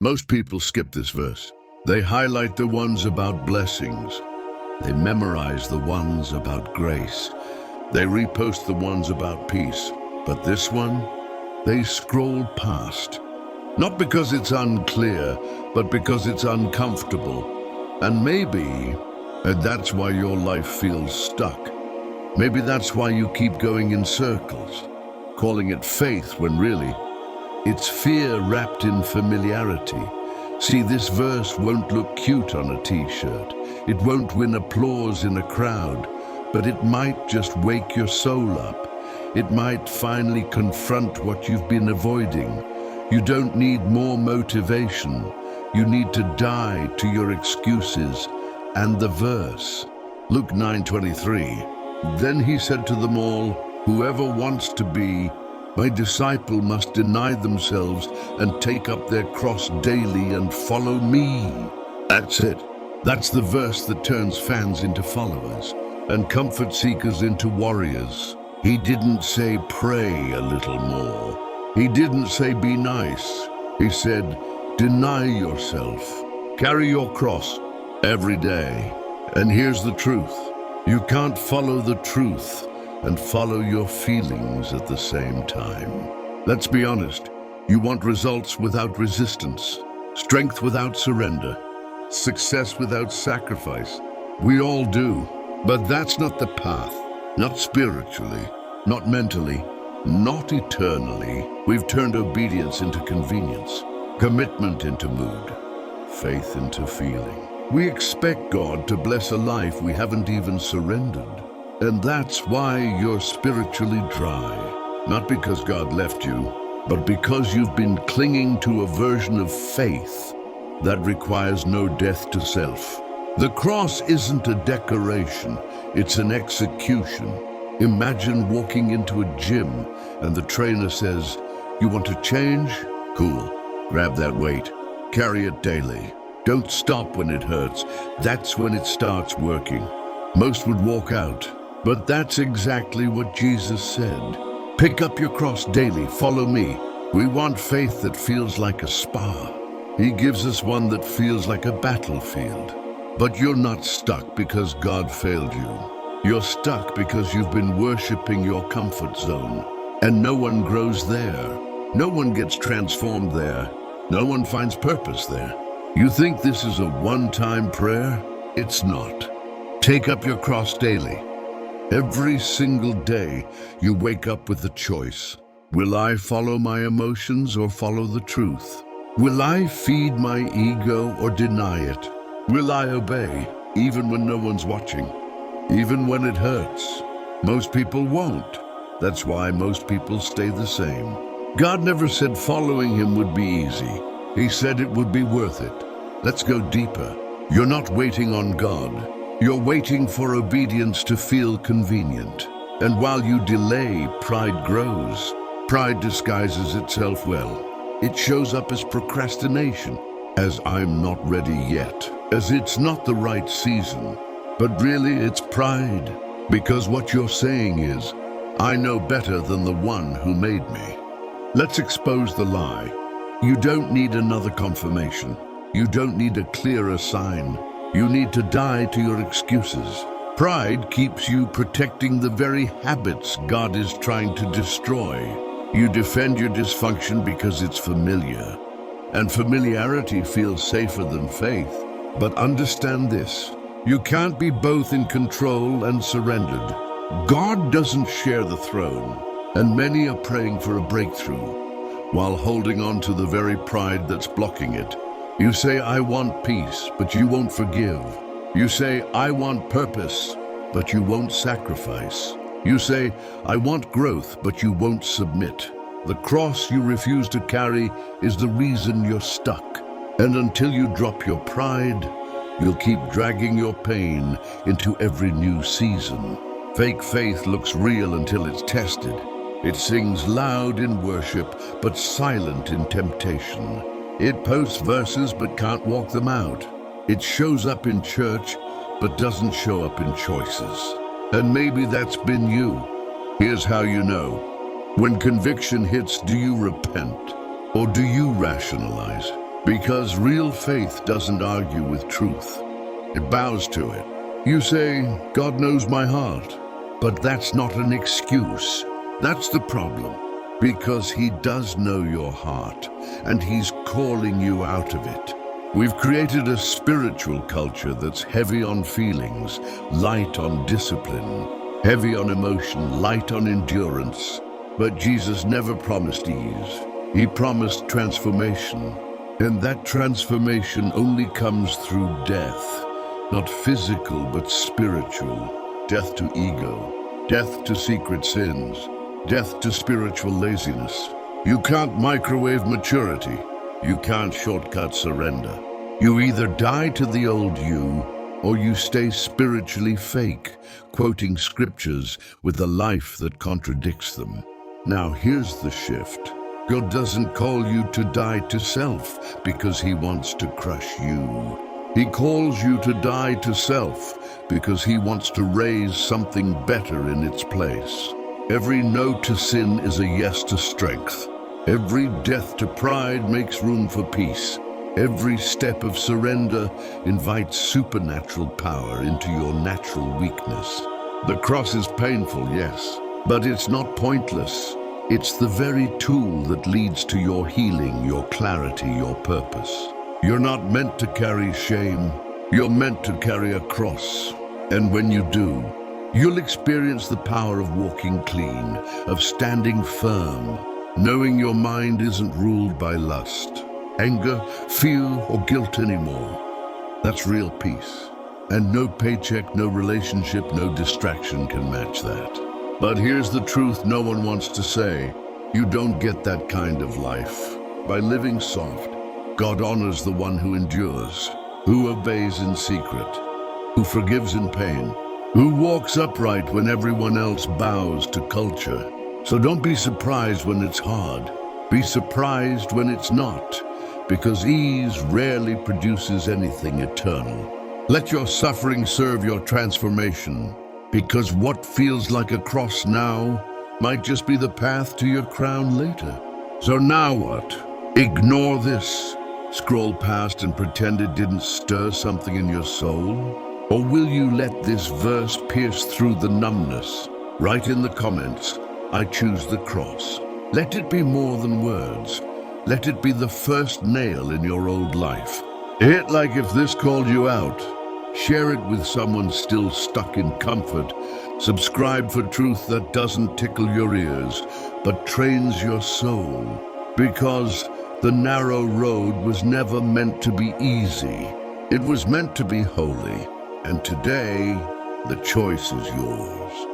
Most people skip this verse. They highlight the ones about blessings. They memorize the ones about grace. They repost the ones about peace. But this one, they scroll past. Not because it's unclear, but because it's uncomfortable. And maybe that's why your life feels stuck. Maybe that's why you keep going in circles, calling it faith when really it's fear wrapped in familiarity. See, this verse won't look cute on a t-shirt. It won't win applause in a crowd, but it might just wake your soul up. It might finally confront what you've been avoiding. You don't need more motivation. You need to die to your excuses. And the verse, Luke 9:23, then he said to them all, whoever wants to be my disciple must deny themselves and take up their cross daily and follow me. That's it. That's the verse that turns fans into followers and comfort seekers into warriors. He didn't say pray a little more. He didn't say be nice. He said deny yourself. Carry your cross every day. And here's the truth. You can't follow the truth and follow your feelings at the same time. Let's be honest. You want results without resistance, strength without surrender, success without sacrifice. We all do, but that's not the path. Not spiritually, not mentally, not eternally. We've turned obedience into convenience, commitment into mood, faith into feeling. We expect God to bless a life we haven't even surrendered. And that's why you're spiritually dry. Not because God left you, but because you've been clinging to a version of faith that requires no death to self. The cross isn't a decoration, it's an execution. Imagine walking into a gym and the trainer says, you want to change? Cool. Grab that weight. Carry it daily. Don't stop when it hurts. That's when it starts working. Most would walk out. But that's exactly what Jesus said. Pick up your cross daily, follow me. We want faith that feels like a spa. He gives us one that feels like a battlefield. But you're not stuck because God failed you. You're stuck because you've been worshiping your comfort zone. And no one grows there. No one gets transformed there. No one finds purpose there. You think this is a one-time prayer? It's not. Take up your cross daily. Every single day, you wake up with a choice. Will I follow my emotions or follow the truth? Will I feed my ego or deny it? Will I obey, even when no one's watching? Even when it hurts? Most people won't. That's why most people stay the same. God never said following him would be easy. He said it would be worth it. Let's go deeper. You're not waiting on God. You're waiting for obedience to feel convenient. And while you delay, pride grows. Pride disguises itself well. It shows up as procrastination, as I'm not ready yet, as it's not the right season. But really, it's pride. Because what you're saying is, I know better than the one who made me. Let's expose the lie. You don't need another confirmation. You don't need a clearer sign. You need to die to your excuses. Pride keeps you protecting the very habits God is trying to destroy. You defend your dysfunction because it's familiar. And familiarity feels safer than faith. But understand this. You can't be both in control and surrendered. God doesn't share the throne. And many are praying for a breakthrough while holding on to the very pride that's blocking it. You say, I want peace, but you won't forgive. You say, I want purpose, but you won't sacrifice. You say, I want growth, but you won't submit. The cross you refuse to carry is the reason you're stuck. And until you drop your pride, you'll keep dragging your pain into every new season. Fake faith looks real until it's tested. It sings loud in worship, but silent in temptation. It posts verses but can't walk them out. It shows up in church but doesn't show up in choices. And maybe that's been you. Here's how you know. When conviction hits, do you repent or do you rationalize? Because real faith doesn't argue with truth. It bows to it. You say, God knows my heart. But that's not an excuse. That's the problem. Because he does know your heart, and he's calling you out of it. We've created a spiritual culture that's heavy on feelings, light on discipline, heavy on emotion, light on endurance. But Jesus never promised ease. He promised transformation. And that transformation only comes through death. Not physical, but spiritual. Death to ego. Death to secret sins. Death to spiritual laziness. You can't microwave maturity. You can't shortcut surrender. You either die to the old you, or you stay spiritually fake, quoting scriptures with a life that contradicts them. Now here's the shift. God doesn't call you to die to self because he wants to crush you. He calls you to die to self because he wants to raise something better in its place. Every no to sin is a yes to strength. Every death to pride makes room for peace. Every step of surrender invites supernatural power into your natural weakness. The cross is painful, yes, but it's not pointless. It's the very tool that leads to your healing, your clarity, your purpose. You're not meant to carry shame. You're meant to carry a cross. And when you do, you'll experience the power of walking clean, of standing firm, knowing your mind isn't ruled by lust, anger, fear, or guilt anymore. That's real peace. And no paycheck, no relationship, no distraction can match that. But here's the truth no one wants to say. You don't get that kind of life by living soft. God honors the one who endures, who obeys in secret, who forgives in pain, who walks upright when everyone else bows to culture. So don't be surprised when it's hard. Be surprised when it's not, because ease rarely produces anything eternal. Let your suffering serve your transformation. Because what feels like a cross now might just be the path to your crown later. So now what? Ignore this? Scroll past and pretend it didn't stir something in your soul? Or will you let this verse pierce through the numbness? Write in the comments, I choose the cross. Let it be more than words. Let it be the first nail in your old life. Hit like if this called you out. Share it with someone still stuck in comfort. Subscribe for truth that doesn't tickle your ears, but trains your soul. Because the narrow road was never meant to be easy. It was meant to be holy. And today, the choice is yours.